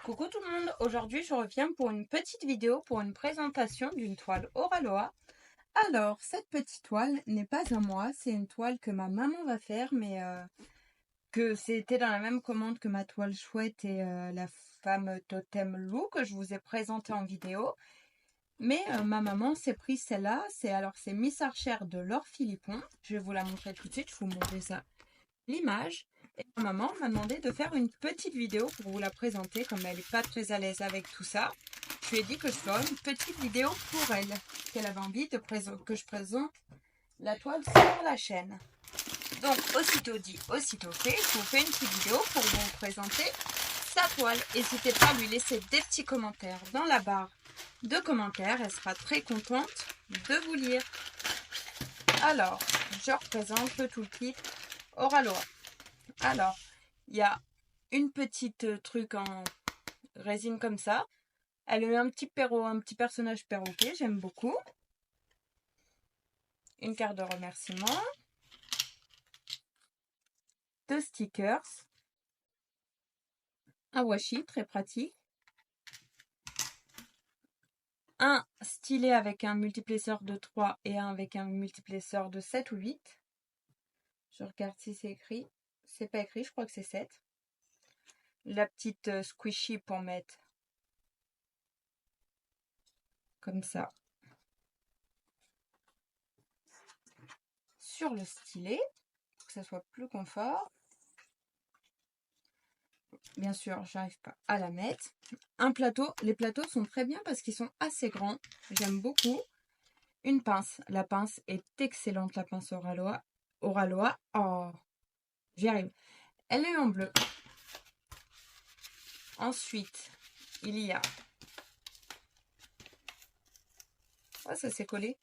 Coucou tout le monde, aujourd'hui je reviens pour une petite vidéo pour une présentation d'une toile Oraloa. Alors, cette petite toile n'est pas à moi, c'est une toile que ma maman va faire, mais que c'était dans la même commande que ma toile chouette et la femme totem loup que je vous ai présentée en vidéo. Mais ma maman s'est pris celle-là, c'est Miss Archer de Laure Philippon. Je vais vous la montrer tout de suite, je vais vous montrer ça, l'image. Et ma maman m'a demandé de faire une petite vidéo pour vous la présenter, comme elle n'est pas très à l'aise avec tout ça. Je lui ai dit que je ferais une petite vidéo pour elle, qu'elle avait envie que je présente la toile sur la chaîne. Donc, aussitôt dit, aussitôt fait, je vous fais une petite vidéo pour vous présenter sa toile. N'hésitez pas à lui laisser des petits commentaires dans la barre de commentaires. Elle sera très contente de vous lire. Alors, je représente le toolkit Oraloa. Alors, il y a une petite truc en résine comme ça. Elle a eu un petit personnage perroquet, j'aime beaucoup. Une carte de remerciement. 2 stickers. Un washi, très pratique. Un stylet avec un multiplesseur de 3 et un avec un multiplesseur de 7 ou 8. Je regarde si c'est écrit. C'est pas écrit, je crois que c'est 7. La petite squishy pour mettre comme ça sur le stylet pour que ça soit plus confort. Bien sûr, j'arrive pas à la mettre. Un plateau. Les plateaux sont très bien parce qu'ils sont assez grands. J'aime beaucoup. Une pince. La pince est excellente, la pince Oraloa. Oraloa. Oh, j'y arrive. Elle est en bleu. Ensuite, il y a... Oh, ça s'est collé.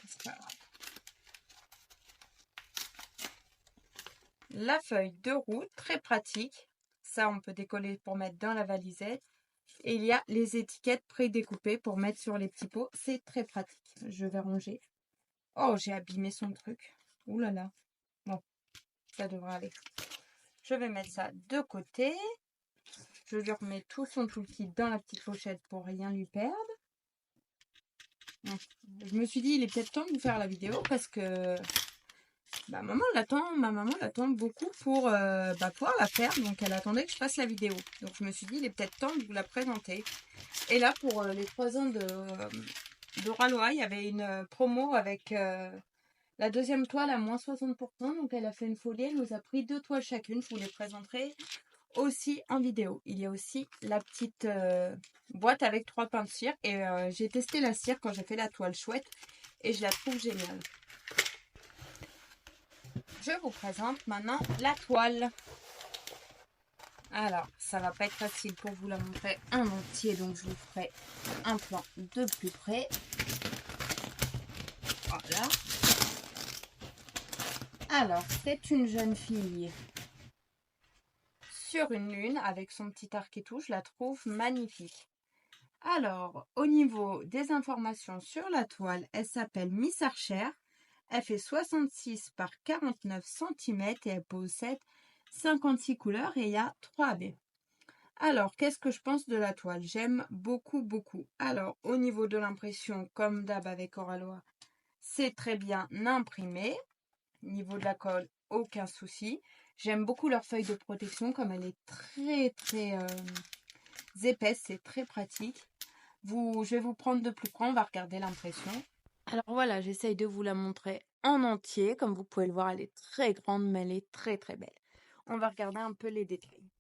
C'est pas grave. La feuille de route, très pratique. Ça, on peut décoller pour mettre dans la valisette. Et il y a les étiquettes prédécoupées pour mettre sur les petits pots. C'est très pratique. Je vais ranger. Oh, j'ai abîmé son truc. Ouh là là. Bon, ça devrait aller. Je vais mettre ça de côté. Je lui remets tout son toolkit dans la petite pochette pour rien lui perdre. Je me suis dit, il est peut-être temps de vous faire la vidéo parce que ma maman l'attend beaucoup pour pouvoir la faire. Donc, elle attendait que je fasse la vidéo. Donc, je me suis dit, il est peut-être temps de vous la présenter. Et là, pour les 3 ans d'Oraloa, il y avait une promo avec la deuxième toile à moins 60%. Donc, elle a fait une folie. Elle nous a pris 2 toiles chacune. Je vous les présenterai aussi en vidéo. Il y a aussi la petite boîte avec 3 pains de cire. Et j'ai testé la cire quand j'ai fait la toile chouette. Et je la trouve géniale. Je vous présente maintenant la toile. Alors, ça va pas être facile pour vous la montrer en entier. Donc, je vous ferai un plan de plus près. Voilà. Alors, c'est une jeune fille sur une lune avec son petit arc et tout. Je la trouve magnifique. Alors, au niveau des informations sur la toile, elle s'appelle Miss Archer. Elle fait 66 par 49 cm et elle possède 56 couleurs et il y a 3 baies. Alors, qu'est-ce que je pense de la toile? J'aime beaucoup, beaucoup. Alors, au niveau de l'impression, comme d'hab avec Oraloa, c'est très bien imprimé. Niveau de la colle, aucun souci. J'aime beaucoup leur feuille de protection, comme elle est très, très épaisse. C'est très pratique. Je vais vous prendre de plus près, on va regarder l'impression. Alors voilà, j'essaye de vous la montrer en entier. Comme vous pouvez le voir, elle est très grande, mais elle est très, très belle. On va regarder un peu les détails.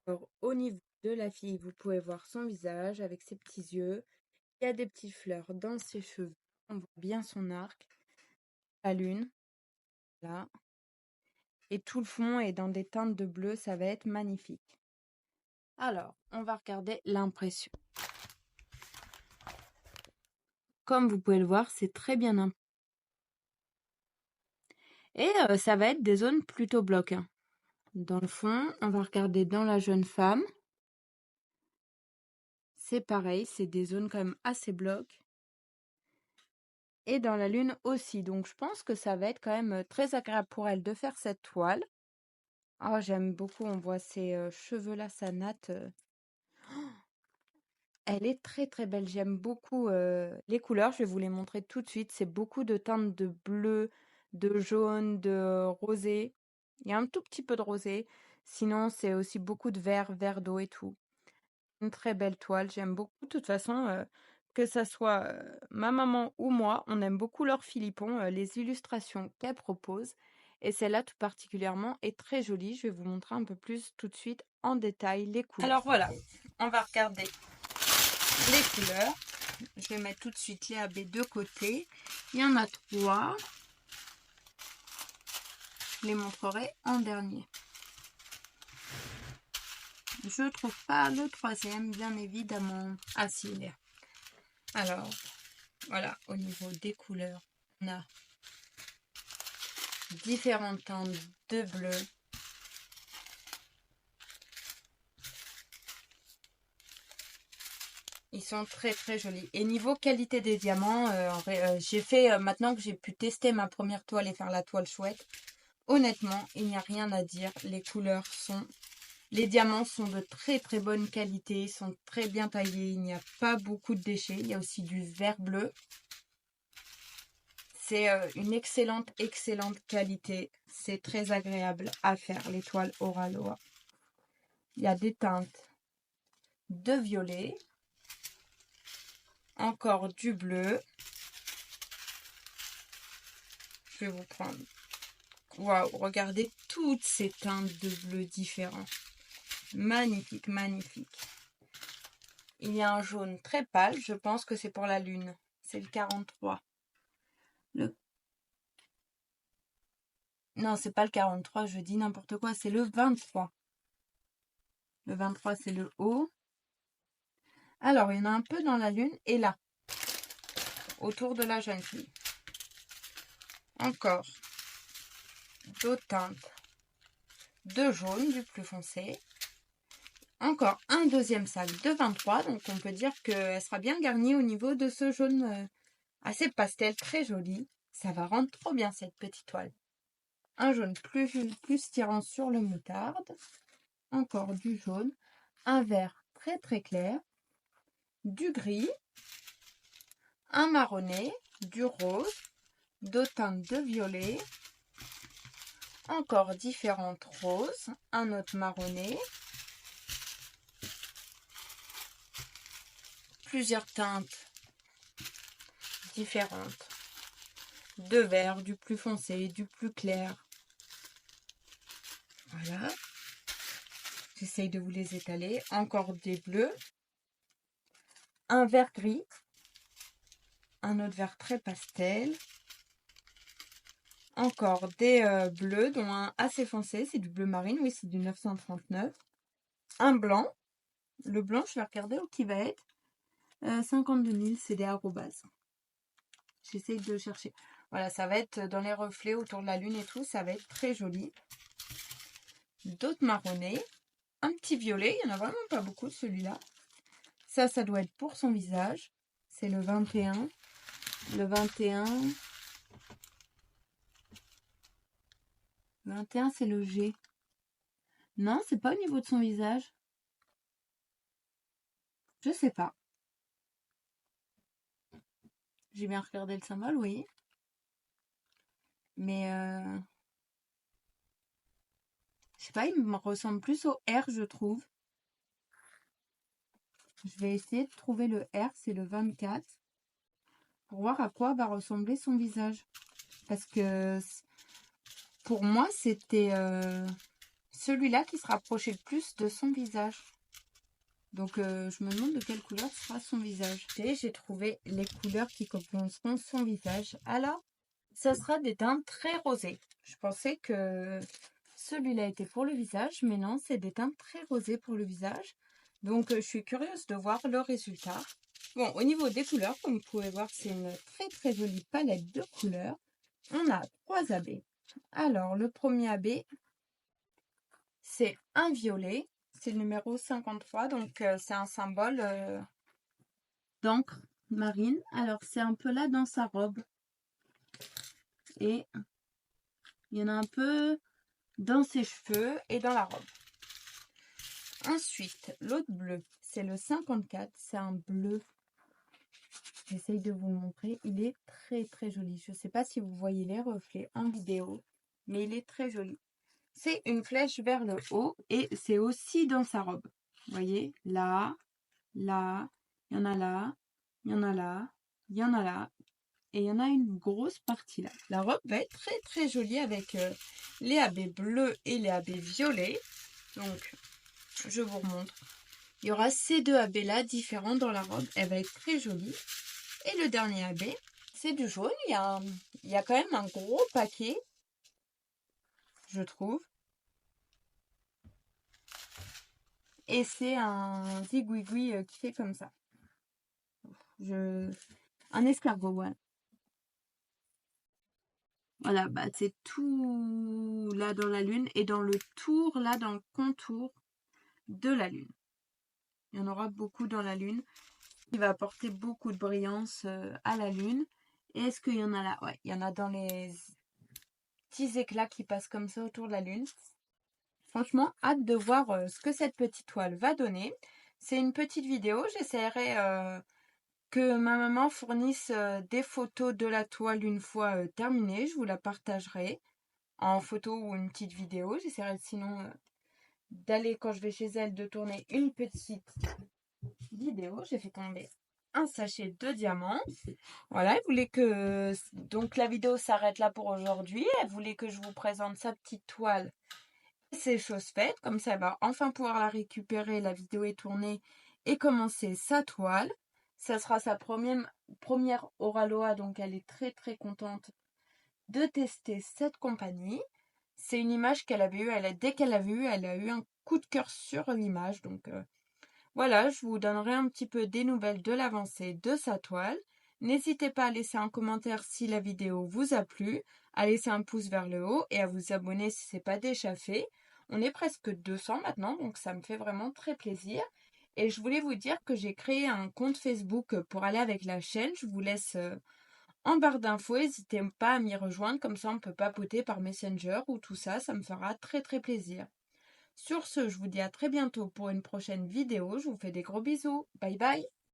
Alors, au niveau de la fille, vous pouvez voir son visage avec ses petits yeux. Il y a des petites fleurs dans ses cheveux. On voit bien son arc. La lune, là. Et tout le fond est dans des teintes de bleu. Ça va être magnifique. Alors, on va regarder l'impression. Comme vous pouvez le voir, c'est très bien imprimé. Et ça va être des zones plutôt blocs. Hein. Dans le fond, on va regarder dans la jeune femme. C'est pareil, c'est des zones quand même assez blocs. Et dans la lune aussi. Donc je pense que ça va être quand même très agréable pour elle de faire cette toile. Oh, j'aime beaucoup. On voit ses cheveux là, sa natte. Elle est très très belle. J'aime beaucoup les couleurs. Je vais vous les montrer tout de suite. C'est beaucoup de teintes de bleu, de jaune, de rosé. Il y a un tout petit peu de rosé. Sinon, c'est aussi beaucoup de vert, vert d'eau et tout. Une très belle toile. J'aime beaucoup. De toute façon, que ça soit ma maman ou moi, on aime beaucoup Laure Philippon, les illustrations qu'elle propose. Et celle-là tout particulièrement est très jolie. Je vais vous montrer un peu plus tout de suite en détail les couleurs. Alors voilà, on va regarder les couleurs. Je vais mettre tout de suite les AB de côté. Il y en a 3. Je les montrerai en dernier. Je ne trouve pas le 3e, bien évidemment. Ah si, il est là. Alors, voilà, au niveau des couleurs, on a différentes teintes de bleu. Ils sont très très jolis. Et niveau qualité des diamants, j'ai fait, maintenant que j'ai pu tester ma première toile et faire la toile chouette, honnêtement, il n'y a rien à dire. Les couleurs sont... Les diamants sont de très très bonne qualité, sont très bien taillés, il n'y a pas beaucoup de déchets. Il y a aussi du vert bleu. C'est une excellente qualité. C'est très agréable à faire, les toiles Oraloa. Il y a des teintes de violet, encore du bleu. Je vais vous prendre. Waouh, regardez toutes ces teintes de bleu différents. Magnifique, magnifique. Il y a un jaune très pâle, je pense que c'est pour la lune. C'est le 43. Non, c'est pas le 43, je dis n'importe quoi, c'est le 23. Le 23, c'est le haut. Alors, il y en a un peu dans la lune et là, autour de la jeune fille. Encore d'autres teintes de jaune, du plus foncé. Encore un deuxième sac de 23, donc on peut dire qu'elle sera bien garnie au niveau de ce jaune assez pastel, très joli. Ça va rendre trop bien cette petite toile. Un jaune plus tirant sur le moutarde. Encore du jaune. Un vert très très clair. Du gris. Un marronné. Du rose. Deux teintes de violet. Encore différentes roses. Un autre marronné. Plusieurs teintes différentes de vert, du plus foncé, du plus clair. Voilà. J'essaye de vous les étaler. Encore des bleus. Un vert gris. Un autre vert très pastel. Encore des bleus, dont un assez foncé. C'est du bleu marine. Oui, c'est du 939. Un blanc. Le blanc, je vais regarder où qui va être. 52 000, c'est des arrobas. J'essaye de chercher. Voilà, ça va être dans les reflets autour de la lune et tout. Ça va être très joli. D'autres marronnés. Un petit violet. Il n'y en a vraiment pas beaucoup, celui-là. Ça doit être pour son visage. C'est le 21. Le 21. 21, c'est le G. Non, c'est pas au niveau de son visage. Je sais pas. J'ai bien regardé le symbole, oui. Mais je sais pas, il me ressemble plus au R, je trouve. Je vais essayer de trouver le R, c'est le 24. Pour voir à quoi va ressembler son visage. Parce que pour moi, c'était celui-là qui se rapprochait le plus de son visage. Donc, je me demande de quelle couleur sera son visage. Et j'ai trouvé les couleurs qui composeront son visage. Alors, ça sera des teintes très rosées. Je pensais que celui-là était pour le visage, mais non, c'est des teintes très rosées pour le visage. Donc, je suis curieuse de voir le résultat. Bon, au niveau des couleurs, comme vous pouvez voir, c'est une très très jolie palette de couleurs. On a 3 AB. Alors, le premier AB, c'est un violet. C'est le numéro 53, donc c'est un symbole d'encre marine. Alors, c'est un peu là dans sa robe. Et il y en a un peu dans ses cheveux et dans la robe. Ensuite, l'autre bleu, c'est le 54, c'est un bleu. J'essaye de vous le montrer, il est très très joli. Je ne sais pas si vous voyez les reflets en vidéo, mais il est très joli. C'est une flèche vers le haut et c'est aussi dans sa robe. Vous voyez, là, là, il y en a là, il y en a là, il y en a là. Et il y en a une grosse partie là. La robe va être très très jolie avec les habits bleus et les habits violets. Donc, je vous remontre. Il y aura ces deux habits là différents dans la robe. Elle va être très jolie. Et le dernier habit, c'est du jaune. Il y a quand même un gros paquet, je trouve. Et c'est un zigouigoui qui fait comme ça. Un escargot, voilà. Voilà, bah c'est tout là dans la lune et dans le tour, là dans le contour de la lune. Il y en aura beaucoup dans la lune. Il va apporter beaucoup de brillance à la lune. Et est-ce qu'il y en a là? Ouais, il y en a dans les petits éclats qui passent comme ça autour de la lune. Franchement, hâte de voir ce que cette petite toile va donner. C'est une petite vidéo. J'essaierai que ma maman fournisse des photos de la toile une fois terminée. Je vous la partagerai en photo ou une petite vidéo. J'essaierai sinon d'aller quand je vais chez elle de tourner une petite vidéo. J'ai fait tomber un sachet de diamants. Voilà, elle voulait que donc la vidéo s'arrête là pour aujourd'hui. Elle voulait que je vous présente sa petite toile. C'est chose faite, comme ça elle va enfin pouvoir la récupérer. La vidéo est tournée et commencer sa toile. Ça sera sa première Oraloa, donc elle est très très contente de tester cette compagnie. C'est une image qu'elle avait eue, dès qu'elle l'avait eue, elle a eu un coup de cœur sur l'image. Donc voilà, je vous donnerai un petit peu des nouvelles de l'avancée de sa toile. N'hésitez pas à laisser un commentaire si la vidéo vous a plu, à laisser un pouce vers le haut et à vous abonner si ce n'est pas déjà fait. On est presque 200 maintenant, donc ça me fait vraiment très plaisir. Et je voulais vous dire que j'ai créé un compte Facebook pour aller avec la chaîne. Je vous laisse en barre d'infos, n'hésitez pas à m'y rejoindre, comme ça on peut papoter par Messenger ou tout ça, ça me fera très très plaisir. Sur ce, je vous dis à très bientôt pour une prochaine vidéo, je vous fais des gros bisous, bye bye.